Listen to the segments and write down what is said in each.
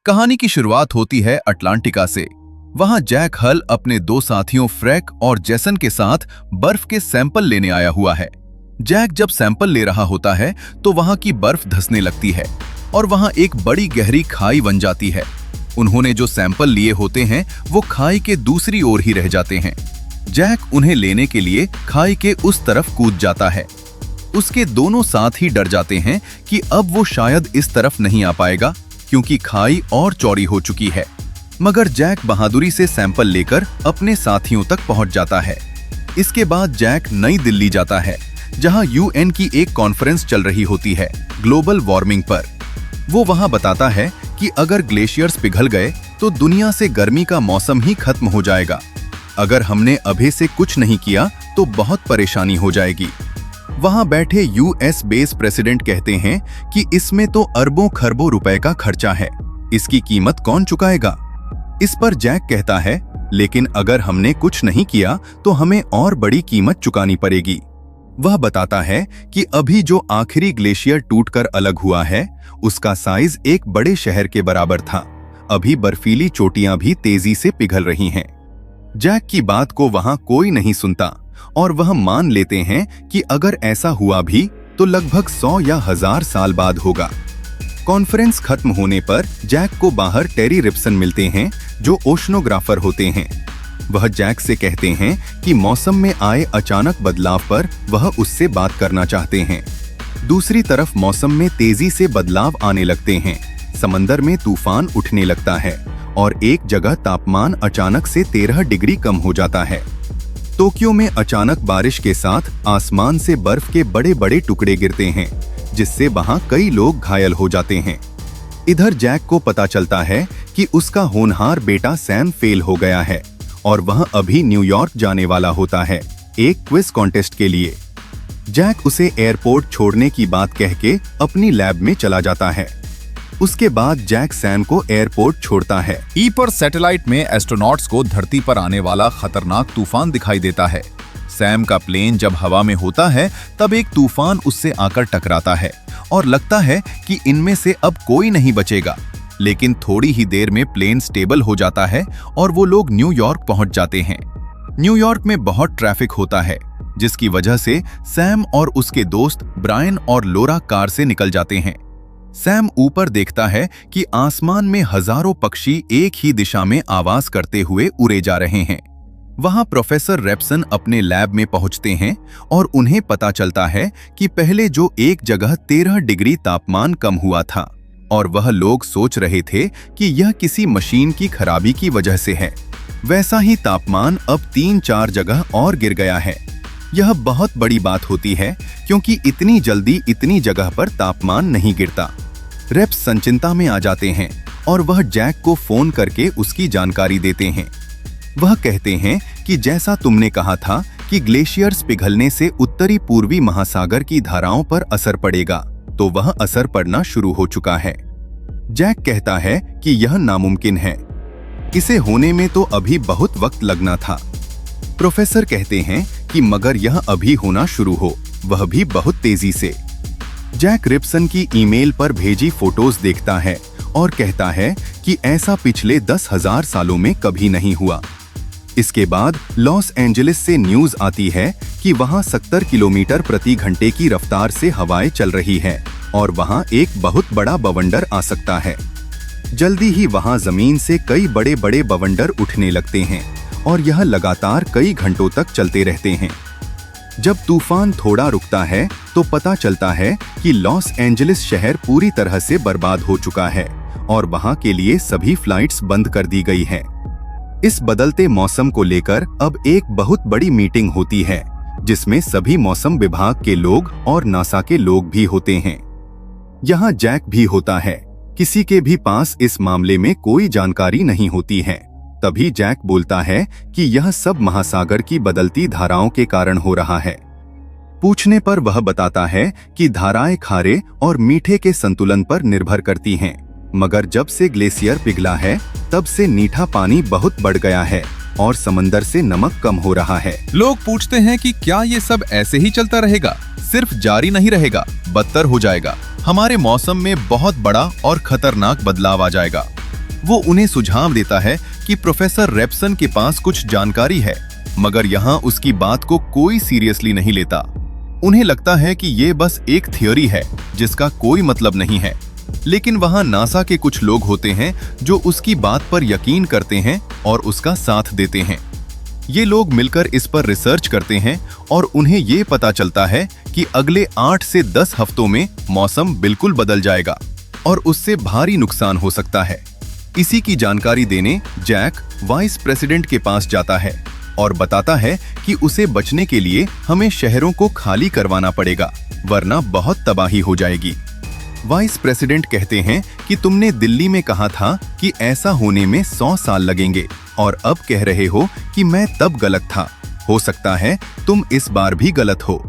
कहानी की शुरुआत होती है अटलांटिका से। वहां जैक हल अपने दो साथियों फ्रैक और जेसन के साथ बर्फ के सैंपल लेने आया हुआ है। जैक जब सैंपल ले रहा होता है तो वहां की बर्फ धंसने लगती है और वहां एक बड़ी गहरी खाई बन जाती है। उन्होंने जो सैंपल लिए होते हैं वो खाई के दूसरी ओर ही रह जाते हैं। जैक उन्हें लेने के लिए खाई के उस तरफ कूद जाता है। उसके दोनों साथी डर जाते हैं कि अब वो शायद इस तरफ नहीं आ पाएगा क्योंकि खाई और चौड़ी हो चुकी है। मगर जैक बहादुरी से सैंपल लेकर अपने साथियों तक पहुंच जाता है। इसके बाद जैक नई दिल्ली जाता है जहां यूएन की एक कॉन्फ्रेंस चल रही होती है ग्लोबल वार्मिंग पर। वो वहां बताता है कि अगर ग्लेशियर्स पिघल गए तो दुनिया से गर्मी का मौसम ही खत्म हो जाएगा। अगर हमने अभी से कुछ नहीं किया तो बहुत परेशानी हो जाएगी। वहां बैठे यूएस बेस प्रेसिडेंट कहते हैं कि इसमें तो अरबों खरबों रुपए का खर्चा है, इसकी कीमत कौन चुकाएगा। इस पर जैक कहता है, लेकिन अगर हमने कुछ नहीं किया तो हमें और बड़ी कीमत चुकानी पड़ेगी। वह बताता है कि अभी जो आखिरी ग्लेशियर टूटकर अलग हुआ है उसका साइज एक बड़े शहर के बराबर था। अभी बर्फीली चोटियां भी तेजी से पिघल रही हैं। जैक की बात को वहां कोई नहीं सुनता और वह मान लेते हैं कि अगर ऐसा हुआ भी तो लगभग 100 या 1000 साल बाद होगा। कॉन्फ्रेंस खत्म होने पर जैक को बाहर टेरी रिप्सन मिलते हैं जो ओशनोग्राफर होते हैं। वह जैक से कहते हैं कि मौसम में आए अचानक बदलाव पर वह उससे बात करना चाहते हैं। दूसरी तरफ मौसम में तेजी से बदलाव आने लगते हैं। समंदर में तूफान उठने लगता है और एक जगह तापमान अचानक से 13 डिग्री कम हो जाता है। टोक्यो में अचानक बारिश के साथ आसमान से बर्फ के बड़े बड़े टुकड़े गिरते हैं जिससे वहां कई लोग घायल हो जाते हैं। इधर जैक को पता चलता है कि उसका होनहार बेटा सैम फेल हो गया है और वह अभी न्यूयॉर्क जाने वाला होता है एक क्विज कॉन्टेस्ट के लिए। जैक उसे एयरपोर्ट छोड़ने की बात कह के अपनी लैब में चला जाता है। उसके बाद जैक सैम को एयरपोर्ट छोड़ता है। ई पर सैटेलाइट में एस्ट्रोनॉट्स को धरती पर आने वाला खतरनाक तूफान दिखाई देता है। सैम का प्लेन जब हवा में होता है तब एक तूफान उससे आकर टकराता है और लगता है कि इनमें से अब कोई नहीं बचेगा। लेकिन थोड़ी ही देर में प्लेन स्टेबल हो जाता है और वो लोग न्यूयॉर्क पहुंच जाते हैं। न्यूयॉर्क में बहुत ट्रैफिक होता है जिसकी वजह से सैम और उसके दोस्त ब्रायन और लोरा कार से निकल जाते हैं। सैम ऊपर देखता है कि आसमान में हजारों पक्षी एक ही दिशा में आवाज करते हुए उड़े जा रहे हैं। वहां प्रोफेसर रेप्सन अपने लैब में पहुंचते हैं और उन्हें पता चलता है कि पहले जो एक जगह 13 डिग्री तापमान कम हुआ था और वह लोग सोच रहे थे कि यह किसी मशीन की खराबी की वजह से है, वैसा ही तापमान अब 3-4 जगह और गिर गया है। यह बहुत बड़ी बात होती है क्योंकि इतनी जल्दी इतनी जगह पर तापमान नहीं गिरता। रेप्स संचिंता में आ जाते हैं और वह जैक को फोन करके उसकी जानकारी देते हैं। वह कहते हैं कि जैसा तुमने कहा था कि ग्लेशियर्स पिघलने से उत्तरी पूर्वी महासागर की धाराओं पर असर पड़ेगा, तो वह असर पड़ना शुरू हो चुका है। जैक कहता है कि यह नामुमकिन है, इसे होने में तो अभी बहुत वक्त लगना था। प्रोफेसर कहते हैं कि मगर यह अभी होना शुरू हो, वह भी बहुत तेजी से। जैक रिप्सन की ईमेल पर भेजी फोटोज देखता है और कहता है कि ऐसा पिछले 10,000 सालों में कभी नहीं हुआ। इसके बाद लॉस एंजलिस से न्यूज आती है कि वहां 70 किलोमीटर प्रति घंटे की रफ्तार से हवाएं चल रही है और वहां एक बहुत बड़ा बवंडर आ सकता है। जल्दी ही वहां जमीन से कई बड़े बड़े बवंडर उठने लगते हैं और यह लगातार कई घंटों तक चलते रहते हैं। जब तूफान थोड़ा रुकता है तो पता चलता है कि लॉस एंजलिस शहर पूरी तरह से बर्बाद हो चुका है और वहां के लिए सभी फ्लाइट्स बंद कर दी गई है। इस बदलते मौसम को लेकर अब एक बहुत बड़ी मीटिंग होती है जिसमें सभी मौसम विभाग के लोग और नासा के लोग भी होते हैं। यहाँ जैक भी होता है। किसी के भी पास इस मामले में कोई जानकारी नहीं होती है। तभी जैक बोलता है कि यह सब महासागर की बदलती धाराओं के कारण हो रहा है। पूछने पर वह बताता है कि धाराएं खारे और मीठे के संतुलन पर निर्भर करती हैं, मगर जब से ग्लेशियर पिघला है तब से मीठा पानी बहुत बढ़ गया है और समंदर से नमक कम हो रहा है। लोग पूछते हैं कि क्या ये सब ऐसे ही चलता रहेगा, सिर्फ जारी नहीं रहेगा, बदतर हो जाएगा, हमारे मौसम में बहुत बड़ा और खतरनाक बदलाव आ जाएगा। वो उन्हें सुझाव देता है कि प्रोफेसर रेप्सन के पास कुछ जानकारी है, मगर यहाँ उसकी बात को कोई सीरियसली नहीं लेता। उन्हें लगता है कि ये बस एक थियोरी है जिसका कोई मतलब नहीं है। लेकिन वहाँ नासा के कुछ लोग होते हैं जो उसकी बात पर यकीन करते हैं और उसका साथ देते हैं। ये लोग मिलकर इस पर रिसर्च करते हैं और उन्हें ये पता चलता है कि अगले 8 से 10 हफ्तों में मौसम बिल्कुल बदल जाएगा और उससे भारी नुकसान हो सकता है। इसी की जानकारी देने जैक वाइस प्रेसिडेंट के पास जाता है और बताता है कि उसे बचने के लिए हमें शहरों को खाली करवाना पड़ेगा, वरना बहुत तबाही हो जाएगी। वाइस प्रेसिडेंट कहते हैं कि तुमने दिल्ली में कहा था कि ऐसा होने में 100 साल लगेंगे और अब कह रहे हो कि मैं तब गलत था। हो सकता है तुम इस बार भी गलत हो।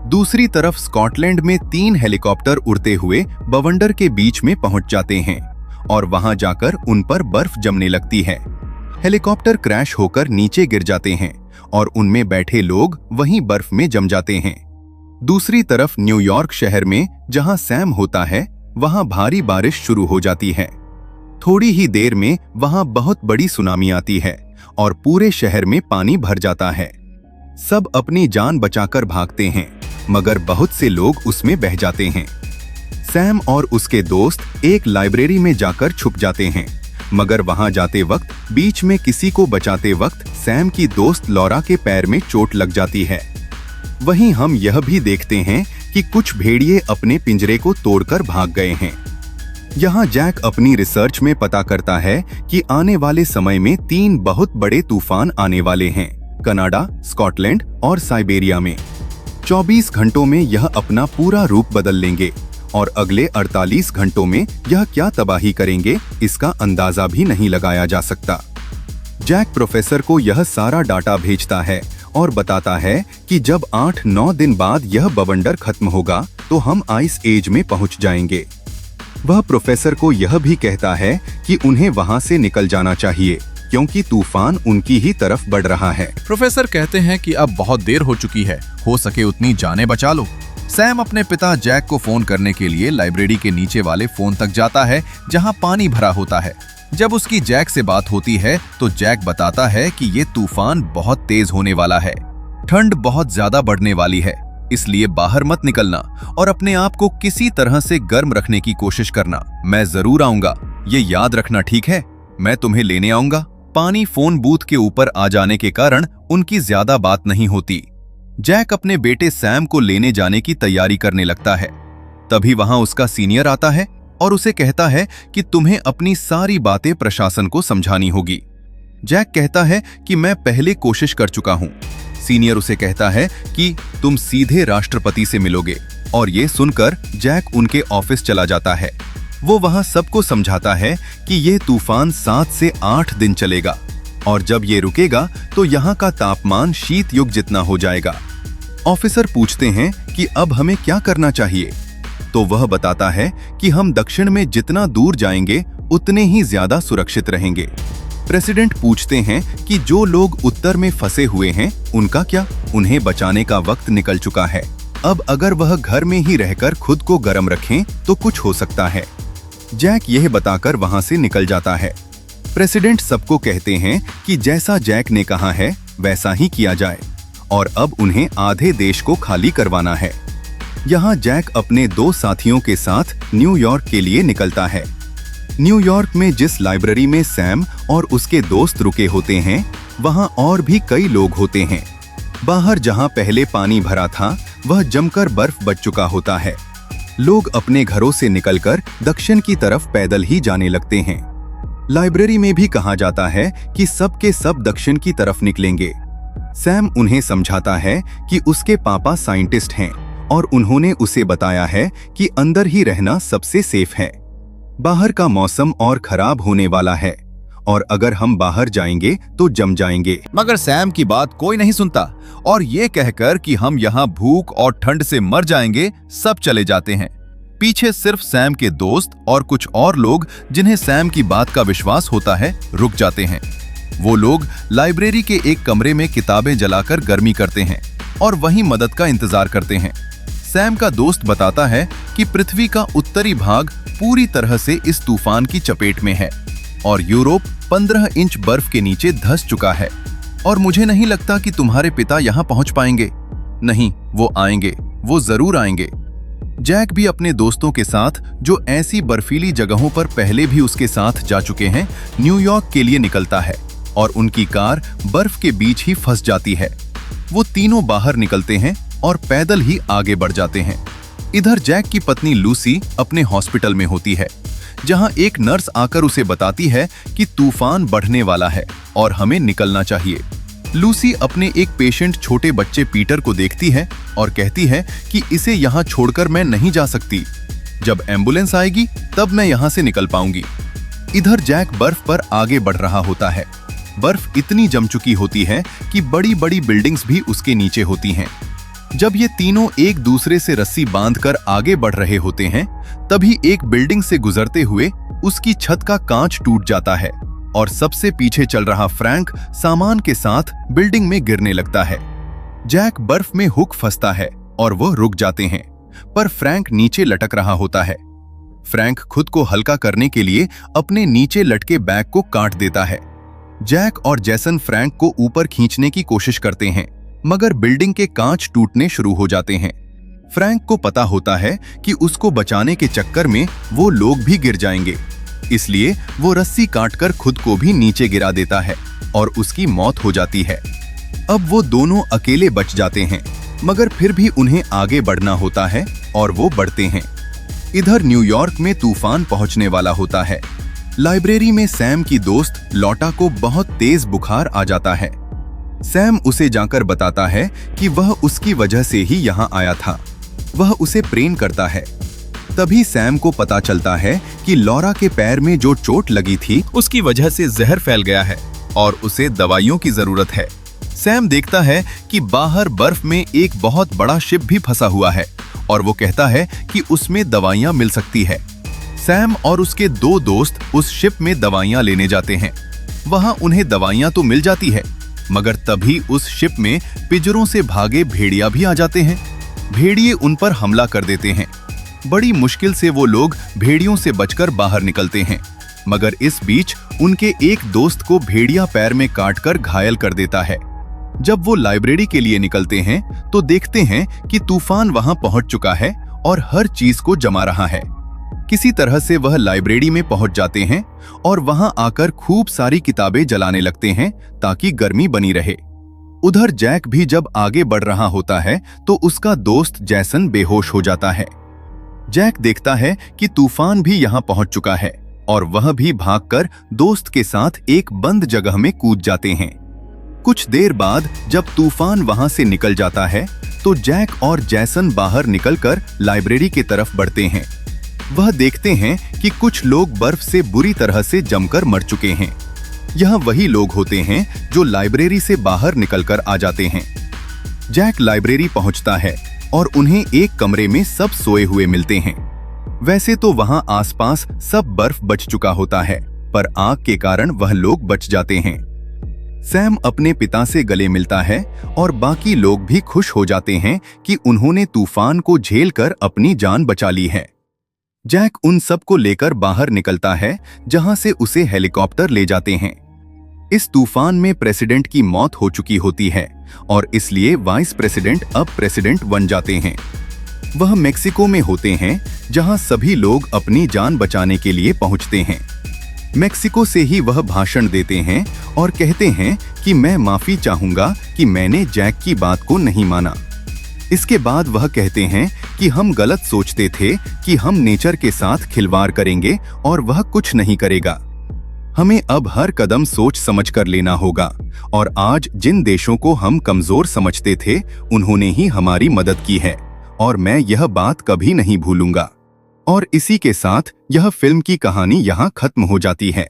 दूसरी तरफ स्कॉटलैंड में 3 हेलीकॉप्टर उड़ते हुए बवंडर के बीच में पहुंच जाते हैं और वहां जाकर उन पर बर्फ जमने लगती है। हेलीकॉप्टर क्रैश होकर नीचे गिर जाते हैं और उनमें बैठे लोग वहीं बर्फ में जम जाते हैं। दूसरी तरफ न्यूयॉर्क शहर में जहां सैम होता है, वहां भारी बारिश शुरू हो जाती है। थोड़ी ही देर में वहां बहुत बड़ी सुनामी आती है और पूरे शहर में पानी भर जाता है। सब अपनी जान बचाकर भागते हैं, मगर बहुत से लोग उसमें बह जाते हैं। सैम और उसके दोस्त एक लाइब्रेरी में जाकर छुप जाते हैं, मगर वहां जाते वक्त बीच में किसी को बचाते वक्त सैम की दोस्त लॉरा के पैर में चोट लग जाती है। वहीं हम यह भी देखते हैं कि कुछ भेड़िए अपने पिंजरे को तोड़कर भाग गए हैं। यहाँ जैक अपनी रिसर्च में पता करता है कि आने वाले समय में 3 बहुत बड़े तूफान आने वाले हैं, कनाडा, स्कॉटलैंड और साइबेरिया में। 24 घंटों में यह अपना पूरा रूप बदल लेंगे और अगले 48 घंटों में यह क्या तबाही करेंगे, इसका अंदाजा भी नहीं लगाया जा सकता। जैक प्रोफेसर को यह सारा डाटा भेजता है और बताता है कि जब 8-9 दिन बाद यह बवंडर खत्म होगा तो हम आइस एज में पहुंच जाएंगे। वह प्रोफेसर को यह भी कहता है कि उन्हें वहां से निकल जाना चाहिए क्योंकि तूफान उनकी ही तरफ बढ़ रहा है। प्रोफेसर कहते हैं कि अब बहुत देर हो चुकी है, हो सके उतनी जानें बचा लो। सैम अपने पिता जैक को फोन करने के लिए लाइब्रेरी के नीचे वाले फोन तक जाता है जहां पानी भरा होता है। जब उसकी जैक से बात होती है तो जैक बताता है कि ये तूफान बहुत तेज होने वाला है, ठंड बहुत ज्यादा बढ़ने वाली है, इसलिए बाहर मत निकलना और अपने आप को किसी तरह से गर्म रखने की कोशिश करना। मैं जरूर आऊंगा, ये याद रखना, ठीक है? मैं तुम्हें लेने आऊंगा। पानी फोन बूथ के ऊपर आ जाने के कारण उनकी ज्यादा बात नहीं होती। जैक अपने बेटे सैम को लेने जाने की तैयारी करने लगता है। तभी वहां उसका सीनियर आता है और उसे कहता है कि तुम्हें अपनी सारी बातें प्रशासन को समझानी होगी। जैक कहता है कि मैं पहले कोशिश कर चुका हूं। सीनियर उसे कहता है कि तुम सीधे राष्ट्रपति से मिलोगे और ये सुनकर जैक उनके ऑफिस चला जाता है। वो वहां सबको समझाता है कि ये तूफान 7 से 8 दिन चलेगा और जब ये रुकेगा तो यहाँ का तापमान शीत युग जितना हो जाएगा। ऑफिसर पूछते हैं कि अब हमें क्या करना चाहिए, तो वह बताता है कि हम दक्षिण में जितना दूर जाएंगे उतने ही ज्यादा सुरक्षित रहेंगे। प्रेसिडेंट पूछते हैं कि जो लोग उत्तर में फंसे हुए हैं उनका क्या? उन्हें बचाने का वक्त निकल चुका है। अब अगर वह घर में ही रहकर खुद को गर्म रखें तो कुछ हो सकता है। जैक यह बताकर वहां से निकल जाता है। प्रेसिडेंट सबको कहते हैं कि जैसा जैक ने कहा है वैसा ही किया जाए और अब उन्हें आधे देश को खाली करवाना है। यहाँ जैक अपने 2 साथियों के साथ न्यूयॉर्क के लिए निकलता है। न्यूयॉर्क में जिस लाइब्रेरी में सैम और उसके दोस्त रुके होते हैं वहाँ और भी कई लोग होते हैं। बाहर जहाँ पहले पानी भरा था वह जमकर बर्फ बच चुका होता है। लोग अपने घरों से निकलकर दक्षिण की तरफ पैदल ही जाने लगते हैं। लाइब्रेरी में भी कहा जाता है कि सब के सब दक्षिण की तरफ निकलेंगे। सैम उन्हें समझाता है कि उसके पापा साइंटिस्ट हैं और उन्होंने उसे बताया है कि अंदर ही रहना सबसे सेफ है। बाहर का मौसम और खराब होने वाला है और अगर हम बाहर जाएंगे तो जम जाएंगे। मगर सैम की बात कोई नहीं सुनता और ये कहकर कि हम यहाँ भूख और ठंड से मर जाएंगे, सब चले जाते हैं। पीछे सिर्फ सैम के दोस्त और कुछ और लोग जिन्हें सैम की बात का विश्वास होता है रुक जाते हैं। वो लोग लाइब्रेरी के एक कमरे में किताबें जलाकर गर्मी करते हैं और वहीं मदद का इंतजार करते हैं। सैम का दोस्त बताता है कि पृथ्वी का उत्तरी भाग पूरी तरह से इस तूफान की चपेट में है। और यूरोप 15 इंच बर्फ के नीचे धंस चुका है। और मुझे नहीं लगता कि तुम्हारे पिता यहाँ पहुंच पाएंगे। नहीं, वो आएंगे, वो जरूर आएंगे। जैक भी अपने दोस्तों के साथ, जो ऐसी बर्फीली जगहों पर पहले भी उसके साथ जा चुके हैं, न्यूयॉर्क के लिए निकलता है और उनकी कार बर्फ के बीच ही फंस जाती है। वो तीनों बाहर निकलते हैं और पैदल ही आगे बढ़ जाते हैं। इधर जैक की पत्नी लूसी अपने हॉस्पिटल में होती है, जहां एक नर्स आकर उसे बताती है कि तूफान बढ़ने वाला है और हमें निकलना चाहिए। लूसी अपने एक पेशेंट छोटे बच्चे पीटर को देखती है और कहती है कि इसे यहाँ छोड़कर मैं नहीं जा सकती। जब एम्बुलेंस आएगी तब मैं यहाँ से निकल पाऊंगी। इधर जैक बर्फ पर आगे बढ़ रहा होता है। बर्फ इतनी जम चुकी होती है कि बड़ी बड़ी बिल्डिंग्स भी उसके नीचे होती हैं। जब ये तीनों एक दूसरे से रस्सी बांधकर आगे बढ़ रहे होते हैं, तभी एक बिल्डिंग से गुजरते हुए उसकी छत का कांच टूट जाता है और सबसे पीछे चल रहा फ्रैंक सामान के साथ बिल्डिंग में गिरने लगता है। जैक बर्फ में हुक फंसता है और वो रुक जाते हैं, पर फ्रैंक नीचे लटक रहा होता है। फ्रैंक खुद को हल्का करने के लिए अपने नीचे लटके बैग को काट देता है। जैक और जैसन फ्रैंक को ऊपर खींचने की कोशिश करते हैं, मगर बिल्डिंग के कांच टूटने शुरू हो जाते हैं। फ्रैंक को पता होता है कि उसको बचाने के चक्कर में वो लोग भी गिर जाएंगे, इसलिए वो रस्सी काटकर खुद को भी नीचे गिरा देता है और उसकी मौत हो जाती है। अब वो दोनों अकेले बच जाते हैं, मगर फिर भी उन्हें आगे बढ़ना होता है और वो बढ़ते हैं। इधर न्यूयॉर्क में तूफान पहुंचने वाला होता है। लाइब्रेरी में सैम की दोस्त लॉटा को बहुत तेज बुखार आ जाता है। सैम उसे जाकर बताता है कि वह उसकी वजह से ही यहाँ आया था। वह उसे प्रेम करता है। तभी सैम को पता चलता है कि लॉरा के पैर में जो चोट लगी थी उसकी वजह से जहर फैल गया है और उसे दवाइयों की जरूरत है। सैम देखता है कि बाहर बर्फ में एक बहुत बड़ा शिप भी फंसा हुआ है और वो कहता है कि उसमें दवाइयां मिल सकती है। सैम और उसके दो दोस्त उस शिप में दवाइयां लेने जाते हैं। वहां उन्हें दवाइयां तो मिल जाती है, मगर तभी उस शिप में पिंजरों से भागे भेड़िया भी आ जाते हैं। भेड़िए उन पर हमला कर देते हैं। बड़ी मुश्किल से वो लोग भेड़ियों से बचकर बाहर निकलते हैं, मगर इस बीच उनके एक दोस्त को भेड़िया पैर में काटकर घायल कर देता है। जब वो लाइब्रेरी के लिए निकलते हैं तो देखते हैं कि तूफान वहां पहुंच चुका है और हर चीज को जमा रहा है। किसी तरह से वह लाइब्रेरी में पहुंच जाते हैं और वहां आकर खूब सारी किताबें जलाने लगते हैं ताकि गर्मी बनी रहे। उधर जैक भी जब आगे बढ़ रहा होता है तो उसका दोस्त जैसन बेहोश हो जाता है। जैक देखता है कि तूफान भी यहां पहुंच चुका है और वह भी भागकर दोस्त के साथ एक बंद जगह में कूद जाते हैं। कुछ देर बाद जब तूफान वहां से निकल जाता है तो जैक और जैसन बाहर निकलकर लाइब्रेरी की तरफ बढ़ते हैं। वह देखते हैं कि कुछ लोग बर्फ से बुरी तरह से जमकर मर चुके हैं। यह वही लोग होते हैं जो लाइब्रेरी से बाहर निकलकर आ जाते हैं। जैक लाइब्रेरी पहुंचता है और उन्हें एक कमरे में सब सोए हुए मिलते हैं। वैसे तो वहां आसपास सब बर्फ बच चुका होता है, पर आग के कारण वह लोग बच जाते हैं। सैम अपने पिता से गले मिलता है और बाकी लोग भी खुश हो जाते हैं कि उन्होंने तूफान को झेलकर अपनी जान बचा ली है। जैक उन सब को लेकर बाहर निकलता है, जहां से उसे हेलीकॉप्टर ले जाते हैं। इस तूफान में प्रेसिडेंट की मौत हो चुकी होती है और इसलिए वाइस प्रेसिडेंट अब प्रेसिडेंट बन जाते हैं। वह मेक्सिको में होते हैं, जहां सभी लोग अपनी जान बचाने के लिए पहुंचते हैं। मेक्सिको से ही वह भाषण देते हैं और कहते हैं कि मैं माफी चाहूंगा कि मैंने जैक की बात को नहीं माना। इसके बाद वह कहते हैं कि हम गलत सोचते थे कि हम नेचर के साथ खिलवाड़ करेंगे और वह कुछ नहीं करेगा। हमें अब हर कदम सोच समझ कर लेना होगा और आज जिन देशों को हम कमजोर समझते थे उन्होंने ही हमारी मदद की है और मैं यह बात कभी नहीं भूलूंगा। और इसी के साथ यह फिल्म की कहानी यहाँ खत्म हो जाती है।